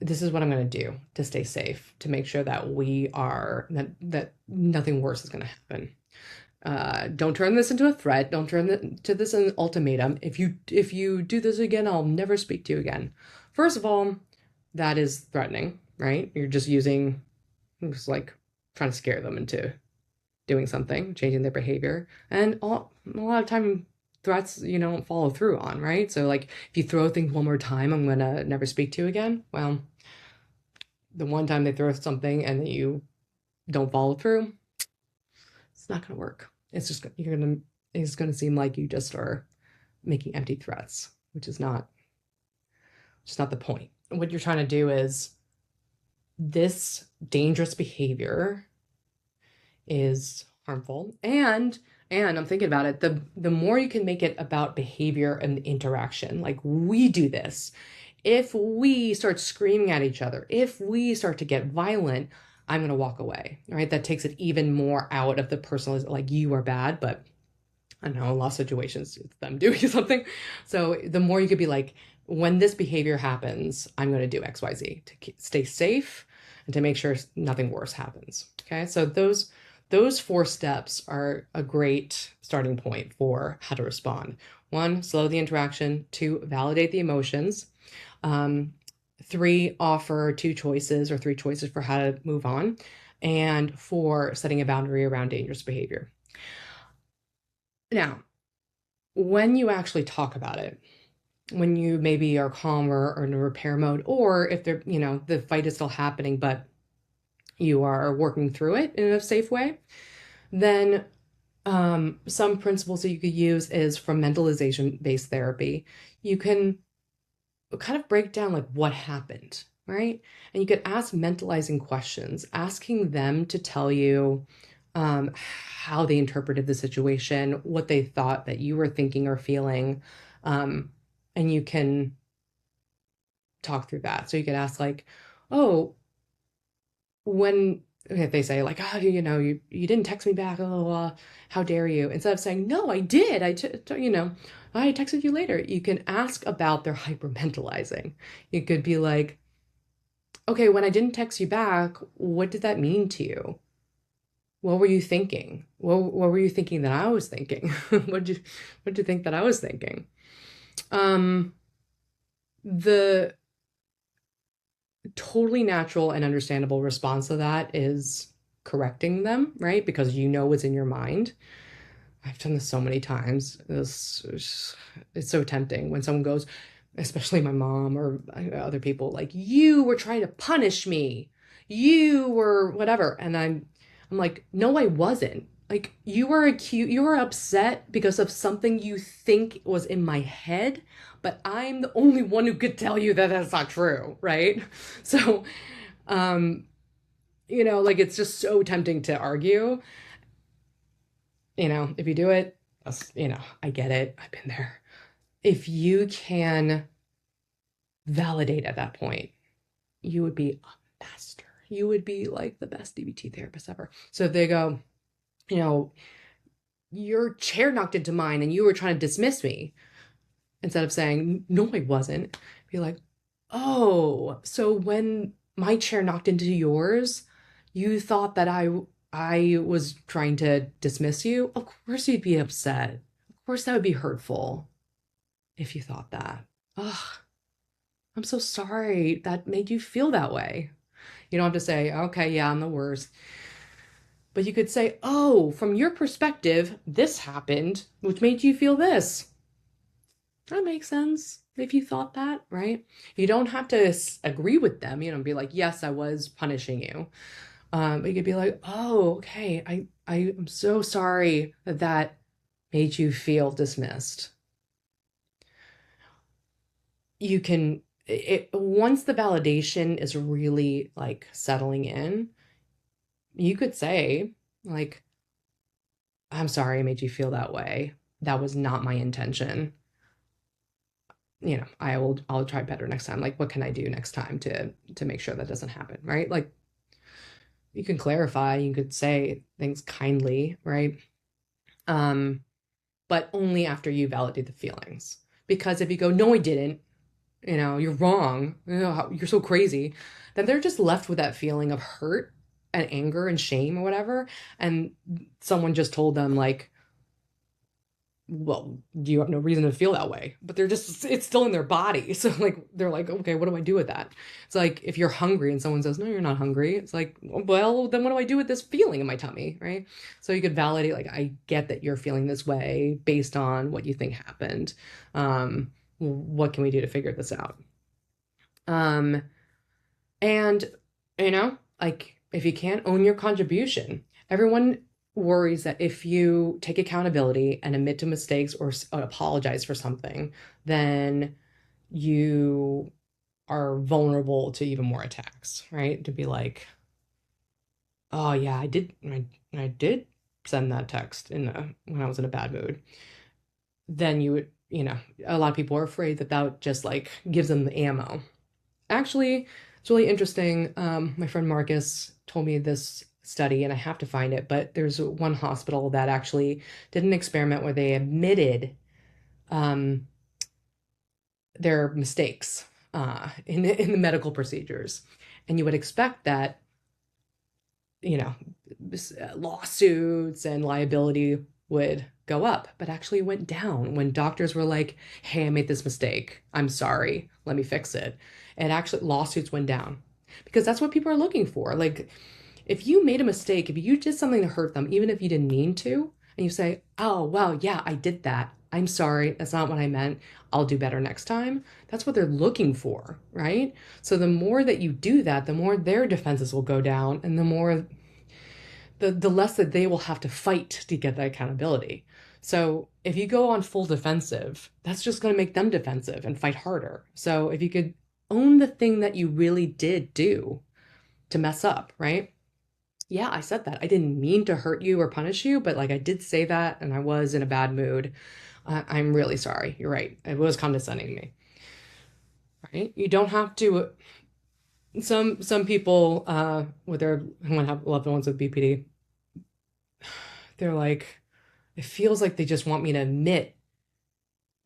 this is what I'm going to do to stay safe, to make sure that that nothing worse is going to happen. Don't turn this into a threat. Don't turn to this an ultimatum. If you do this again, I'll never speak to you again. First of all, that is threatening, right? You're just like trying to scare them into doing something, changing their behavior. And a lot of time threats you don't follow through on, right? So like if you throw things one more time, I'm gonna never speak to you again. Well, the one time they throw something and you don't follow through, it's not gonna work. It's gonna seem like you just are making empty threats, which is not the point. What you're trying to do is, this dangerous behavior is harmful, and I'm thinking about it, the more you can make it about behavior and interaction, like we do this, if we start screaming at each other, if we start to get violent, I'm going to walk away, right? That takes it even more out of the personal, like you are bad, but I don't know, in a lot of situations it's them doing something. So the more you could be like, when this behavior happens, I'm going to do XYZ to stay safe and to make sure nothing worse happens. Okay, so those 4 steps are a great starting point for how to respond. 1, slow the interaction. 2, validate the emotions. 3, offer 2 choices or 3 choices for how to move on. And 4, setting a boundary around dangerous behavior. Now, when you actually talk about it, when you maybe are calmer or in a repair mode, or if the fight is still happening, but you are working through it in a safe way, then some principles that you could use is from mentalization-based therapy. You can kind of break down like what happened, right? And you could ask mentalizing questions, asking them to tell you how they interpreted the situation, what they thought that you were thinking or feeling, and you can talk through that. So you could ask like, oh, if they say like, oh, you didn't text me back, oh, how dare you? Instead of saying, no, I did, I texted you later. You can ask about their hypermentalizing. You could be like, okay, when I didn't text you back, what did that mean to you? What were you thinking? What were you thinking that I was thinking? What'd you think that I was thinking? The totally natural and understandable response to that is correcting them, right? Because what's in your mind. I've done this so many times. It's so tempting when someone goes, especially my mom or other people, like, you were trying to punish me. You were whatever. And I'm like, no, I wasn't. Like, you were upset because of something you think was in my head, but I'm the only one who could tell you that that's not true, right? So, like, it's just so tempting to argue. If you do it, I get it. I've been there. If you can validate at that point, you would be a master. You would be like the best DBT therapist ever. So if they go, your chair knocked into mine and you were trying to dismiss me, instead of saying, no, I wasn't, be like, oh, so when my chair knocked into yours, you thought that I was trying to dismiss you? Of course you'd be upset. Of course that would be hurtful if you thought that. Ugh, I'm so sorry that made you feel that way. You don't have to say, okay, yeah, I'm the worst. But you could say, oh, from your perspective, this happened, which made you feel this. That makes sense if you thought that, right? You don't have to agree with them, be like, yes, I was punishing you. But you could be like, oh, okay, I'm so sorry that made you feel dismissed. You can, once the validation is really like settling in, you could say like, I'm sorry I made you feel that way. that was not my intention. I'll try better next time. Like, what can I do next time to make sure that doesn't happen, right? Like, you can clarify, you could say things kindly, right? Um, but only after you validate the feelings. Because if you go, no, I didn't, you're wrong, you're so crazy, then they're just left with that feeling of hurt and anger and shame or whatever. And someone just told them, like, well, you have no reason to feel that way, but it's still in their body. So, like, they're like, okay, what do I do with that? It's like if you're hungry and someone says, no, you're not hungry. It's like, well, then what do I do with this feeling in my tummy, right? So you could validate, like, I get that you're feeling this way based on what you think happened. What can we do to figure this out? Um, and, like, if you can't own your contribution, everyone worries that if you take accountability and admit to mistakes or apologize for something, then you are vulnerable to even more attacks, right? To be like, oh yeah, I did send that text when I was in a bad mood. Then you would, a lot of people are afraid that that just like gives them the ammo. Actually, it's really interesting. My friend Marcus told me this study, and I have to find it, but there's one hospital that actually did an experiment where they admitted um, their mistakes in the medical procedures. And you would expect that, you know, lawsuits and liability would go up, but actually went down when doctors were like, hey, I made this mistake. I'm sorry. Let me fix it. And actually, lawsuits went down because that's what people are looking for. Like, if you made a mistake, if you did something to hurt them, even if you didn't mean to, and you say, oh, well, yeah, I did that. I'm sorry. That's not what I meant. I'll do better next time. That's what they're looking for, right? So the more that you do that, the more their defenses will go down and the less that they will have to fight to get that accountability. So if you go on full defensive, that's just going to make them defensive and fight harder. So if you could own the thing that you really did do to mess up, right? Yeah, I said that. I didn't mean to hurt you or punish you, but like I did say that and I was in a bad mood. I'm really sorry. You're right. It was condescending to me, right? You don't have to. Some people with their who have loved ones with BPD, they're like, it feels like they just want me to admit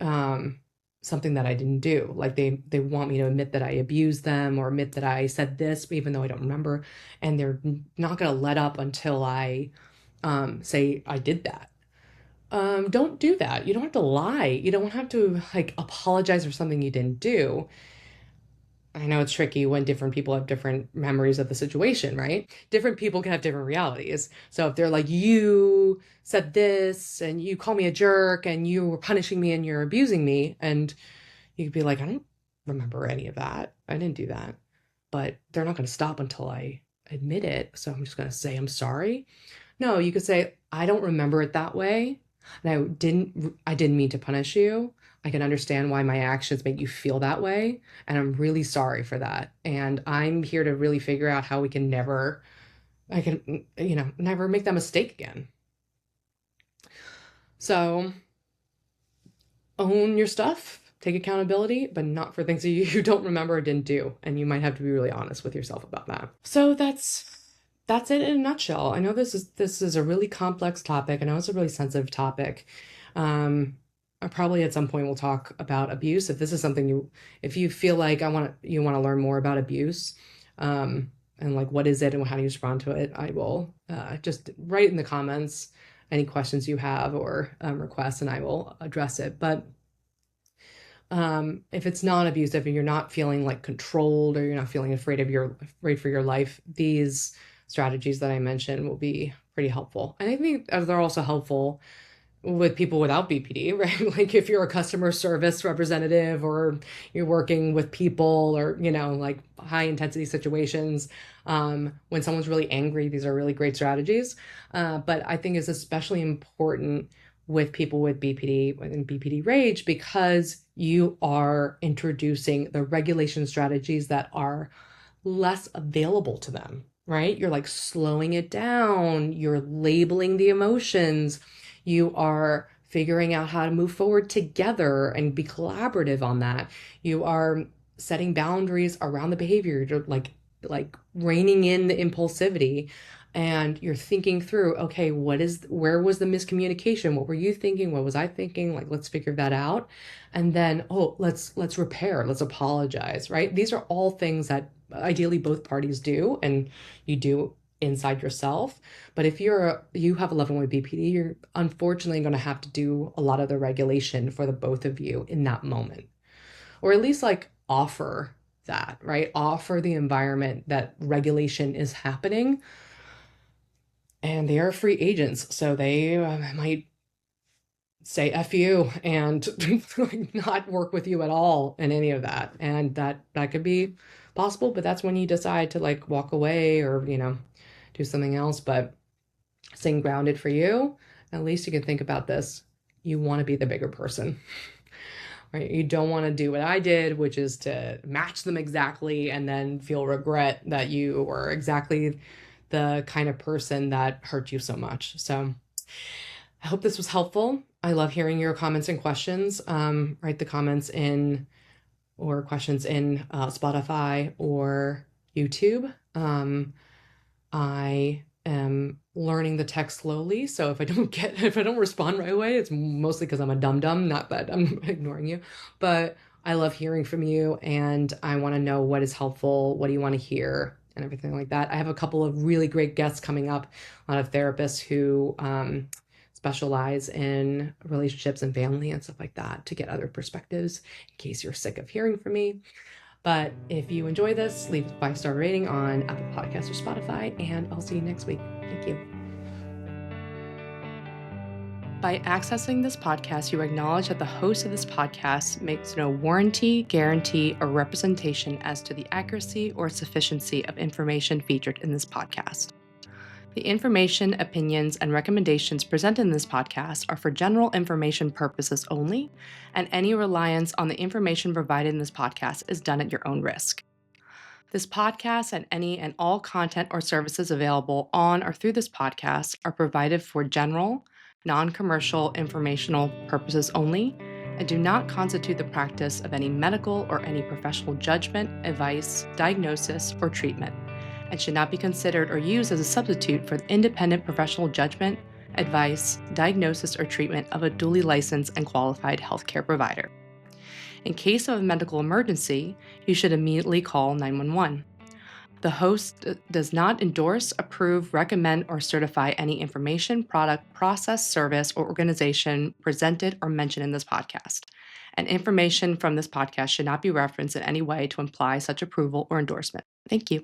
um, something that I didn't do. Like they want me to admit that I abused them or admit that I said this, even though I don't remember, and they're not gonna let up until I say I did that. Don't do that. You don't have to lie. You don't have to like apologize for something you didn't do. I know it's tricky when different people have different memories of the situation, right? Different people can have different realities. So if they're like, you said this and you call me a jerk and you were punishing me and you're abusing me, and you could be like, I don't remember any of that. I didn't do that. But they're not going to stop until I admit it. So I'm just going to say, I'm sorry. No, you could say, I don't remember it that way. And I didn't mean to punish you. I can understand why my actions make you feel that way. And I'm really sorry for that. And I'm here to really figure out how we can never make that mistake again. So own your stuff, take accountability, but not for things that you don't remember or didn't do. And you might have to be really honest with yourself about that. So that's it in a nutshell. I know this is a really complex topic. I know it's a really sensitive topic. Probably at some point we'll talk about abuse. If this is something if you feel like you want to learn more about abuse, and like what is it and how do you respond to it, I will just write in the comments any questions you have or requests, and I will address it. But if it's non-abusive and you're not feeling like controlled or you're not feeling afraid for your life, these strategies that I mentioned will be pretty helpful. And I think they're also helpful with people without BPD, right? Like if you're a customer service representative or you're working with people or, like high intensity situations, when someone's really angry, these are really great strategies. But I think it's especially important with people with BPD and BPD Rage because you are introducing the regulation strategies that are less available to them, right? You're like slowing it down, you're labeling the emotions, you are figuring out how to move forward together and be collaborative on that. You are setting boundaries around the behavior. You're like reining in the impulsivity, and you're thinking through, okay, where was the miscommunication? What were you thinking? What was I thinking? Like, let's figure that out. And then, oh, let's repair, let's apologize, right? These are all things that ideally both parties do, and you do inside yourself. But if you have a loved one with BPD, you're unfortunately going to have to do a lot of the regulation for the both of you in that moment, or at least like offer that, right? Offer the environment that regulation is happening. And they are free agents, so they might say F you and not work with you at all in any of that. And that could be possible, but that's when you decide to like walk away or, do something else. But staying grounded for you, at least you can think about this. You want to be the bigger person, right? You don't want to do what I did, which is to match them exactly and then feel regret that you were exactly the kind of person that hurt you so much. So I hope this was helpful. I love hearing your comments and questions. Write the comments in or questions in Spotify or YouTube. I am learning the tech slowly, so if I don't respond right away, it's mostly because I'm a dum-dum, not that I'm ignoring you. But I love hearing from you, and I want to know what is helpful, what do you want to hear, and everything like that. I have a couple of really great guests coming up, a lot of therapists who specialize in relationships and family and stuff like that to get other perspectives in case you're sick of hearing from me. But if you enjoy this, leave a 5-star rating on Apple Podcasts or Spotify, and I'll see you next week. Thank you. By accessing this podcast, you acknowledge that the host of this podcast makes no warranty, guarantee, or representation as to the accuracy or sufficiency of information featured in this podcast. The information, opinions, and recommendations presented in this podcast are for general information purposes only, and any reliance on the information provided in this podcast is done at your own risk. This podcast and any and all content or services available on or through this podcast are provided for general, non-commercial, informational purposes only, and do not constitute the practice of any medical or any professional judgment, advice, diagnosis, or treatment, and should not be considered or used as a substitute for the independent professional judgment, advice, diagnosis, or treatment of a duly licensed and qualified healthcare provider. In case of a medical emergency, you should immediately call 911. The host does not endorse, approve, recommend, or certify any information, product, process, service, or organization presented or mentioned in this podcast. And information from this podcast should not be referenced in any way to imply such approval or endorsement. Thank you.